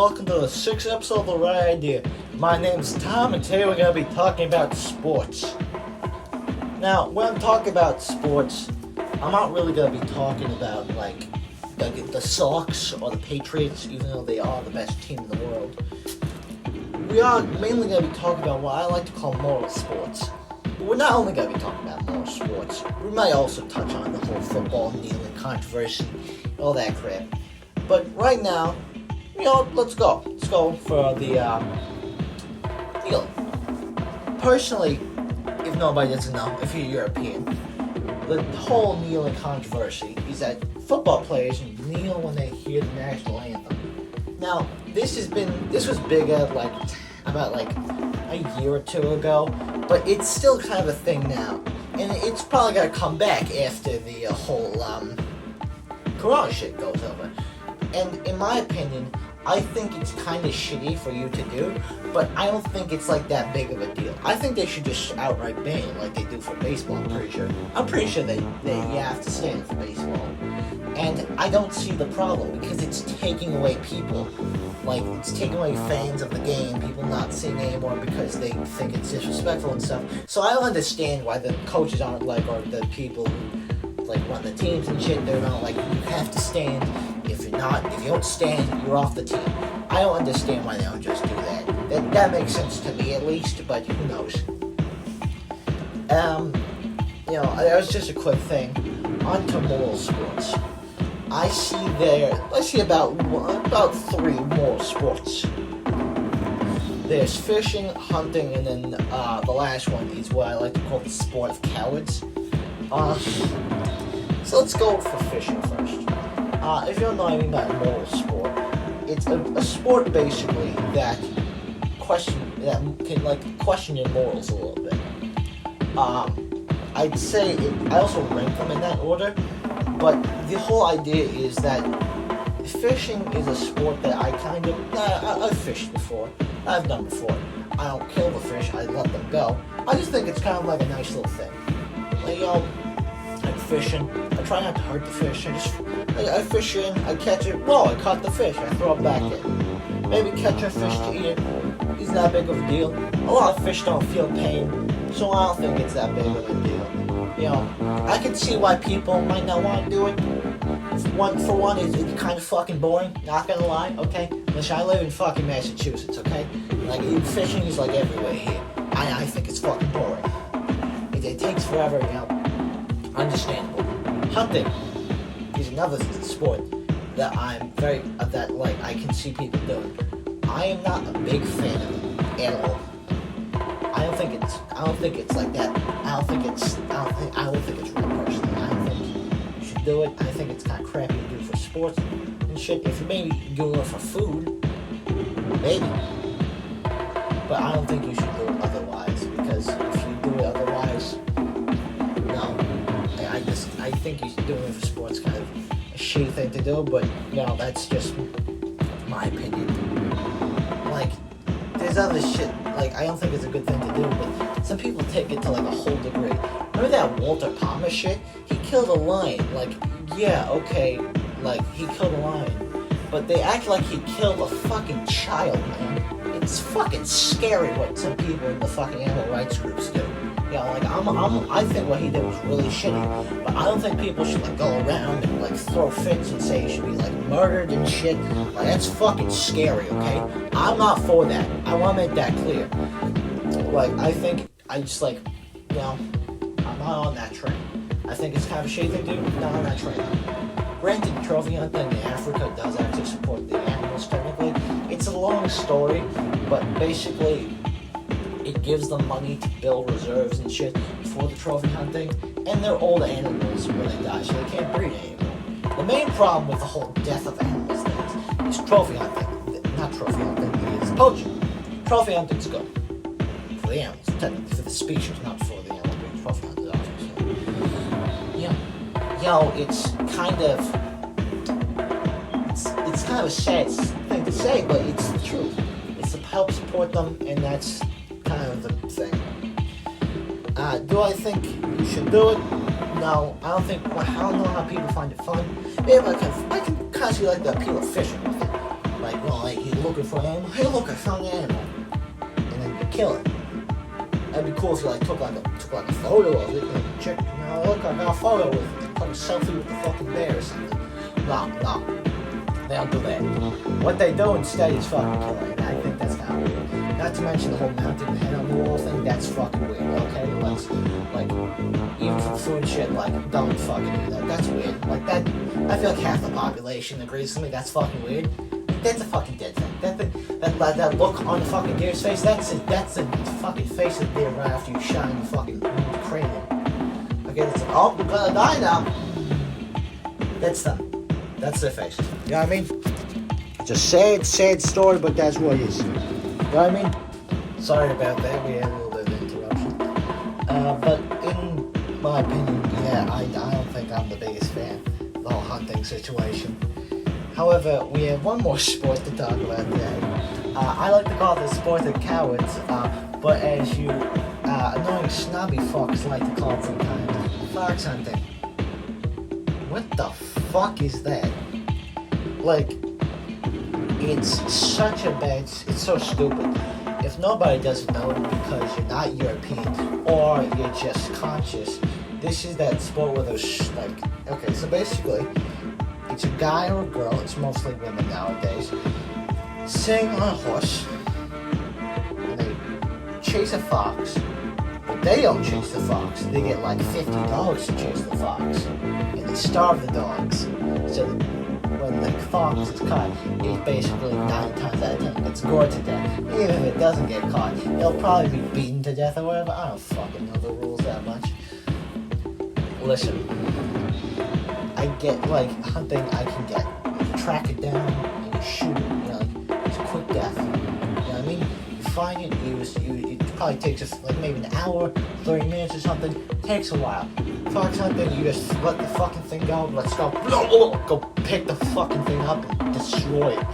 welcome to the 6th episode of The Right Idea. My name's Tom, and today we're going to be talking about sports. Now, when I'm talking about sports, I'm not really going to be talking about, the Sox or the Patriots, even though they are the best team in the world. We are mainly going to be talking about what I like to call moral sports. But we're not only going to be talking about moral sports, we might also touch on the whole football kneeling controversy, all that crap. But right now, let's go. Let's go for the kneeling. Personally, if nobody doesn't know, if you're European, the whole kneeling controversy is that football players kneel when they hear the national anthem. Now, this was bigger about a year or two ago, but it's still kind of a thing now, and it's probably gonna come back after the whole Corona shit goes over. And in my opinion, I think it's kind of shitty for you to do, but I don't think it's that big of a deal. I think they should just outright ban it like they do for baseball, I'm pretty sure they have to stand for baseball. And I don't see the problem, because it's taking away people. It's taking away fans of the game, people not seeing it anymore because they think it's disrespectful and stuff. So I don't understand why the coaches aren't or the people who run the teams and shit, they're not you have to stand. If you don't stand, you're off the team. I don't understand why they don't just do that. That makes sense to me at least, but who knows. That was just a quick thing. On to moral sports. I see about three moral sports. There's fishing, hunting, and then the last one is what I like to call the sport of cowards. So let's go for fishing first. If you don't know anything about a moral sport, it's a sport basically that can question your morals a little bit. I'd say I also rank them in that order, but the whole idea is that fishing is a sport that I've fished before. I've done before. I don't kill the fish, I let them go. I just think it's kind of a nice little thing. I'm fishing, I try not to hurt the fish, I fish in, I catch it, whoa, I caught the fish, I throw it back in. Maybe catch a fish to eat it, isn't that big of a deal. A lot of fish don't feel pain, so I don't think it's that big of a deal. I can see why people might not want to do it. For one, it's kind of fucking boring, not gonna lie, okay? Unless I live in fucking Massachusetts, okay? Fishing is everywhere here. I think it's fucking boring. It takes forever, understandable. Hunting is another sport that I can see people doing. I am not a big fan of it at all. I don't think it's like that. I don't think it's real personally. I don't think you should do it. I think it's kind of crappy to do for sports and shit. If you maybe do it for food, maybe. But I don't think you should do it otherwise, because if you do it otherwise, no. I think you should do it for sports, kind of a shitty thing to do, but that's just my opinion. There's other shit, I don't think it's a good thing to do, but some people take it to a whole degree. Remember that Walter Palmer shit? He killed a lion. Yeah, okay, he killed a lion, but they act like he killed a fucking child, man. It's fucking scary what some people in the fucking animal rights groups do. I think what he did was really shitty, but I don't think people should go around and throw fits and say he should be murdered and shit. That's fucking scary, okay? I'm not for that. I want to make that clear. I think I'm not on that train. I think it's kind of a shitty thing to do, not on that train. Granted, trophy hunting in Africa does actually support the animals technically. It's a long story, but basically it gives them money to build reserves and shit for the trophy hunting, and they're old animals when they die, so they can't breed anymore. The main problem with the whole death of animals things is trophy hunting. Not trophy hunting, it's poaching. Trophy hunting's good. For the animals, technically for the species, not for the animals being trophy hunted, obviously. It's kind of a sad thing to say, but it's the truth. It's to help support them, and that's kind of the thing. Do I think you should do it? No, I don't think. I don't know how people find it fun. Maybe I can kind of see the appeal of fishing with it. you're looking for an animal. Hey, look, I found an animal, and then you kill it. That'd be cool if you like took like a photo of it and check. Look, I got a photo with it. Took a selfie with the fucking bear or something. No, they don't do that. What they do instead is fucking kill it, and I think that's kind of weird. Not to mention the whole mounting the head on the wall thing. That's fucking weird. Okay, let's like even for food shit, like don't fucking do that. That's weird. Like that, I feel like half the population agrees with me. That's fucking weird. That's a fucking dead thing. That look on the fucking deer's face, that's the fucking face of the deer right after you shine the fucking cranium. Okay, it's like, oh, I'm gonna die now. That's them. That's their face. You know what I mean? It's a sad story, but that's what it is. You know what I mean? Sorry about that, we had a little bit of interruption. But in my opinion, yeah, I don't think I'm the biggest fan of the whole hunting situation. However, we have one more sport to talk about today. I like to call it the sport of cowards, but as you annoying snobby fucks like to call it sometimes, fox hunting. What the fuck is that? Like, it's such a bad, it's so stupid. If nobody doesn't know it because you're not European or you're just conscious, this is that sport where there's like, okay, so basically, it's a guy or a girl, it's mostly women nowadays, sitting on a horse, and they chase a fox, but they don't chase the fox, they get like $50 to chase the fox, and they starve the dogs, so that when the fox is caught, it basically 9 times out of 10 gets gored to death. Even if it doesn't get caught, it'll probably be beaten to death or whatever. I don't fucking know the rules that much. Listen, I get, like, hunting, I can get, you track it down, and you shoot it, you know, like, it's a quick death, you know what I mean? You find it, it probably takes us, like, maybe an hour, 30 minutes or something, takes a while. Fox hunting, you just let the fucking thing go, let's go pick the fucking thing up and destroy it.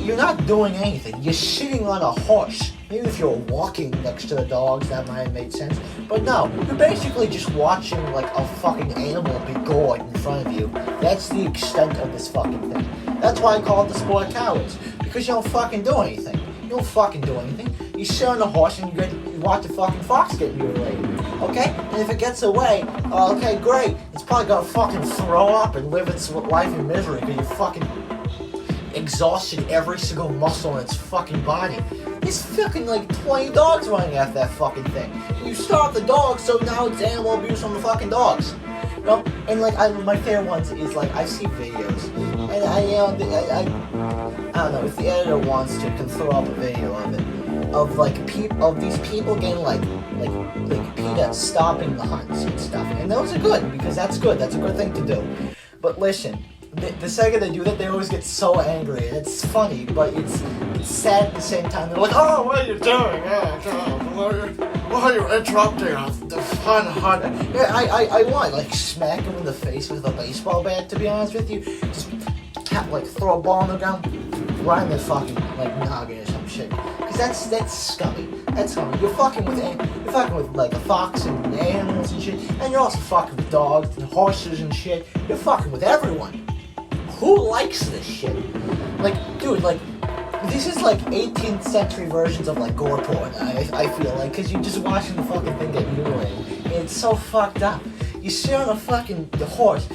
You're not doing anything, you're sitting on a horse. Maybe if you're walking next to the dogs, that might have made sense. But no, you're basically just watching like a fucking animal be gored in front of you. That's the extent of this fucking thing. That's why I call it the sport of cowards. Because you don't fucking do anything. You don't fucking do anything. You sit on a horse and you watch the fucking fox get mutilated. Okay? And if it gets away, okay, great. It's probably gonna fucking throw up and live its life in misery because you fucking exhausted every single muscle in its fucking body. There's fucking like 20 dogs running after that fucking thing. You stop the dogs, so now it's animal abuse on the fucking dogs. You know? And like my favorite ones is like I see videos, and I don't know if the editor wants to, can throw up a video of it, of like of these people getting like PETA stopping the hunts and stuff, and those are good because that's good. That's a good thing to do. But listen. The second they do that, they always get so angry, and it's funny, but it's sad at the same time. They're like, "Oh, what are you doing? Why are you interrupting the fun hunt?" Yeah, I want like smack him in the face with a baseball bat. To be honest with you, just like throw a ball on the ground, right in the fucking like noggin or some shit. Cause that's scummy. That's scummy. You're fucking with like a fox and animals and shit, and you're also fucking with dogs and horses and shit. You're fucking with everyone. Who likes this shit? Like, dude, like, this is like 18th century versions of like gore porn, I feel like, because you're just watching the fucking thing get mutilated. And it's so fucked up. You sit on the horse,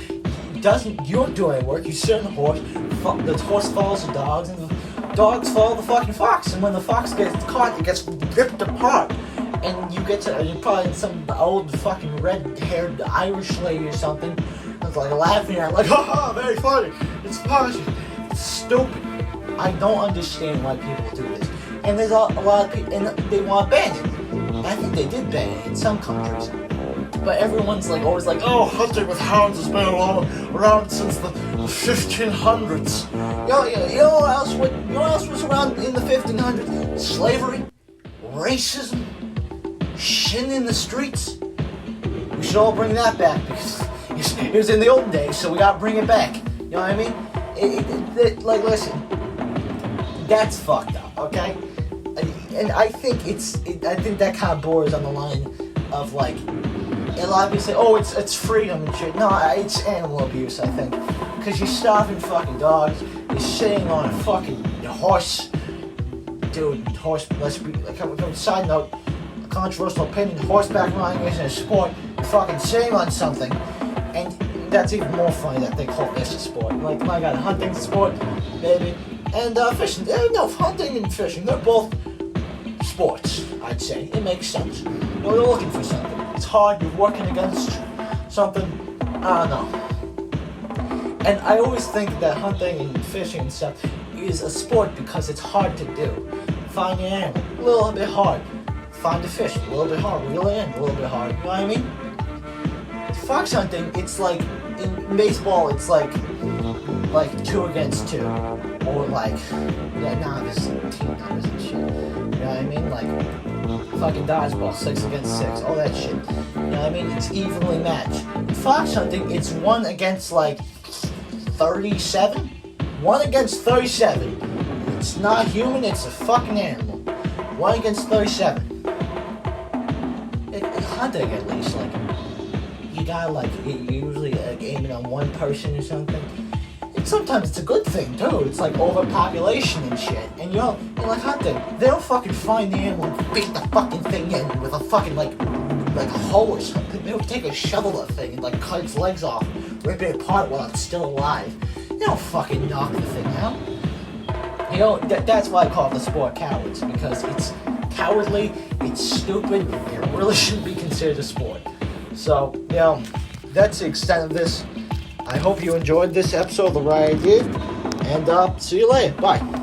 you don't do any work, you sit on the horse follows the dogs, and the dogs follow the fucking fox, and when the fox gets caught, it gets ripped apart. And you're probably some old fucking red-haired Irish lady or something. It's like laughing at it, like, haha, very funny. It's funny. It's stupid. I don't understand why people do this. And there's a lot of people, and they want to ban it. I think they did ban it in some countries. But everyone's like always like, oh, hunting with hounds has been around since the 1500s. You know what else was around in the 1500s? Slavery, racism, shitting in the streets. We should all bring that back because it was in the old days, so we gotta bring it back. You know what I mean? Like, listen, that's fucked up, okay? And I think I think that kind of borders on the line of like, a lot of people say, oh, it's freedom and shit. No, it's animal abuse, I think, because you're starving fucking dogs, is sitting on a fucking horse. Dude, let's be, side note, controversial opinion, horseback riding isn't a sport. You're fucking sitting on something. And that's even more funny that they call this a sport. Like, my god, hunting's a sport, baby. And fishing, no, hunting and fishing, they're both sports, I'd say. It makes sense. You know, you're looking for something. It's hard, you're working against something, I don't know. And I always think that hunting and fishing and stuff is a sport because it's hard to do. Find the animal, a little bit hard. Find the fish, a little bit hard. Reel it in, a little bit hard. You know what I mean? Fox hunting, it's like, in baseball, it's like 2 against 2. Or like, this is team numbers and shit. You know what I mean? Like, fucking dodgeball, 6 against 6, all that shit. You know what I mean? It's evenly matched. In fox hunting, it's 1 against like 37? 1 against 37. It's not human, it's a fucking animal. 1 against 37. In hunting, at least, like, you gotta, like, you usually aim it on one person or something. And sometimes it's a good thing, too. It's like overpopulation and shit. And you're like hunting. They don't fucking find the animal and beat the fucking thing in with a fucking, like a hoe or something. They don't take a shovel that thing and, like, cut its legs off, rip it apart while it's still alive. They don't fucking knock the thing out. You know, that's why I call it the sport cowards, because it's cowardly, it's stupid, and it really shouldn't be considered a sport. So, you know, that's the extent of this. I hope you enjoyed this episode of The Right Idea, and see you later. Bye.